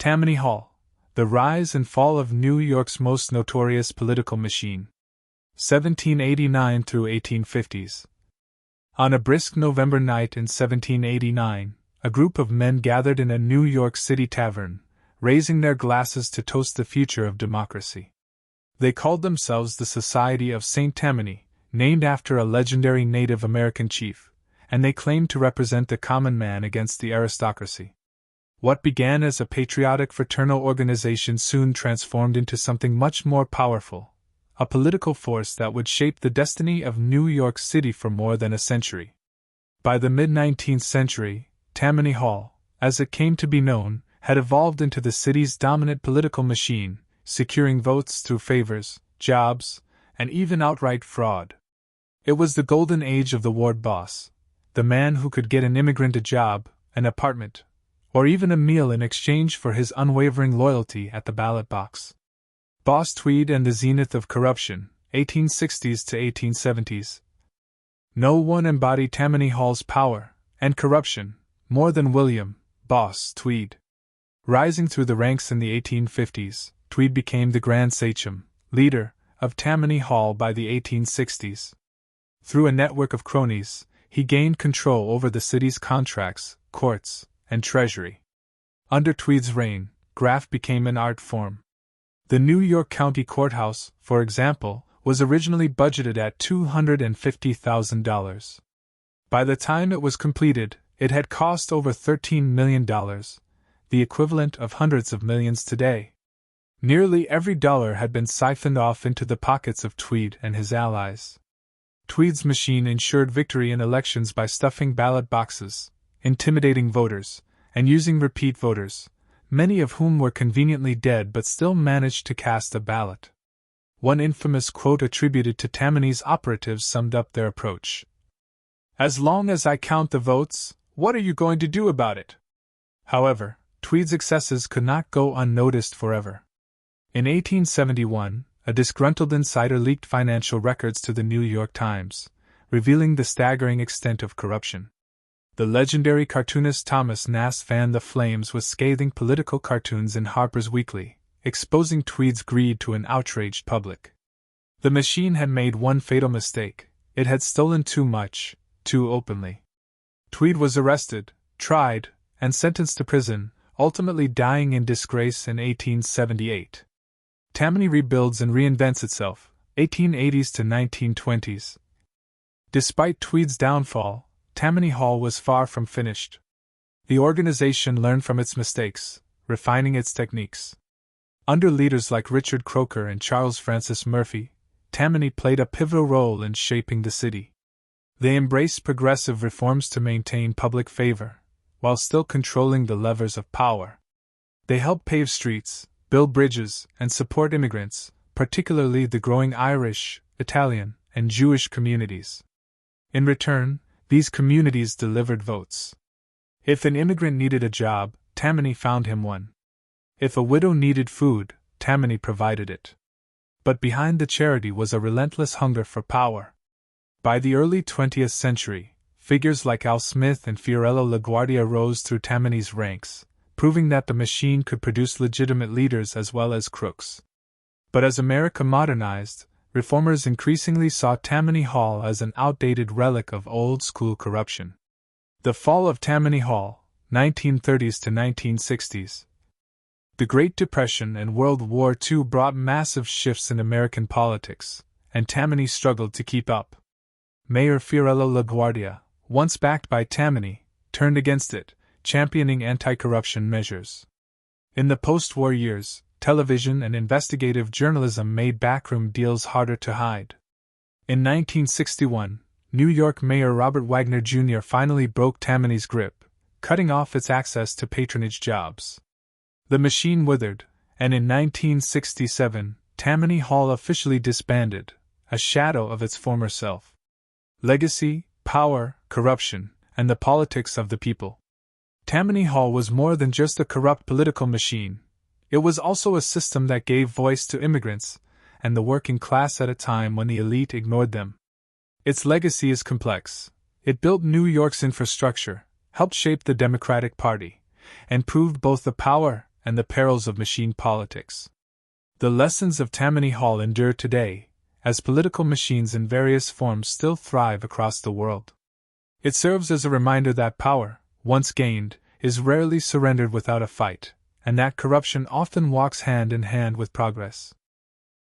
Tammany Hall, the rise and fall of New York's most notorious political machine. 1789 through 1850s. On a brisk November night in 1789, a group of men gathered in a New York City tavern, raising their glasses to toast the future of democracy. They called themselves the Society of St. Tammany, named after a legendary Native American chief, and they claimed to represent the common man against the aristocracy. What began as a patriotic fraternal organization soon transformed into something much more powerful, a political force that would shape the destiny of New York City for more than a century. By the mid-19th century, Tammany Hall, as it came to be known, had evolved into the city's dominant political machine, securing votes through favors, jobs, and even outright fraud. It was the golden age of the ward boss, the man who could get an immigrant a job, an apartment, or even a meal in exchange for his unwavering loyalty at the ballot box. Boss Tweed and the zenith of corruption, 1860s to 1870s. No one embodied Tammany Hall's power and corruption more than William Boss Tweed. Rising through the ranks in the 1850s, Tweed became the Grand Sachem, leader of Tammany Hall by the 1860s. Through a network of cronies, he gained control over the city's contracts, courts, and treasury. Under Tweed's reign, graft became an art form. The New York County Courthouse, for example, was originally budgeted at $250,000. By the time it was completed, it had cost over $13 million, the equivalent of hundreds of millions today. Nearly every dollar had been siphoned off into the pockets of Tweed and his allies. Tweed's machine ensured victory in elections by stuffing ballot boxes, intimidating voters, and using repeat voters, many of whom were conveniently dead but still managed to cast a ballot. One infamous quote attributed to Tammany's operatives summed up their approach. "As long as I count the votes, what are you going to do about it?" However, Tweed's excesses could not go unnoticed forever. In 1871, a disgruntled insider leaked financial records to the New York Times, revealing the staggering extent of corruption. The legendary cartoonist Thomas Nast fanned the flames with scathing political cartoons in Harper's Weekly, exposing Tweed's greed to an outraged public. The machine had made one fatal mistake: it had stolen too much, too openly. Tweed was arrested, tried, and sentenced to prison, ultimately dying in disgrace in 1878. Tammany rebuilds and reinvents itself, 1880s to 1920s. Despite Tweed's downfall, Tammany Hall was far from finished. The organization learned from its mistakes, refining its techniques. Under leaders like Richard Croker and Charles Francis Murphy, Tammany played a pivotal role in shaping the city. They embraced progressive reforms to maintain public favor, while still controlling the levers of power. They helped pave streets, build bridges, and support immigrants, particularly the growing Irish, Italian, and Jewish communities. In return, these communities delivered votes. If an immigrant needed a job, Tammany found him one. If a widow needed food, Tammany provided it. But behind the charity was a relentless hunger for power. By the early 20th century, figures like Al Smith and Fiorello LaGuardia rose through Tammany's ranks, proving that the machine could produce legitimate leaders as well as crooks. But as America modernized, reformers increasingly saw Tammany Hall as an outdated relic of old-school corruption. The fall of Tammany Hall, 1930s to 1960s. The Great Depression and World War II brought massive shifts in American politics, and Tammany struggled to keep up. Mayor Fiorello LaGuardia, once backed by Tammany, turned against it, championing anti-corruption measures. In the post-war years, television and investigative journalism made backroom deals harder to hide. In 1961, New York Mayor Robert Wagner Jr. finally broke Tammany's grip, cutting off its access to patronage jobs. The machine withered, and in 1967, Tammany Hall officially disbanded, a shadow of its former self. Legacy, power, corruption, and the politics of the people. Tammany Hall was more than just a corrupt political machine. It was also a system that gave voice to immigrants and the working class at a time when the elite ignored them. Its legacy is complex. It built New York's infrastructure, helped shape the Democratic Party, and proved both the power and the perils of machine politics. The lessons of Tammany Hall endure today, as political machines in various forms still thrive across the world. It serves as a reminder that power, once gained, is rarely surrendered without a fight, and that corruption often walks hand in hand with progress.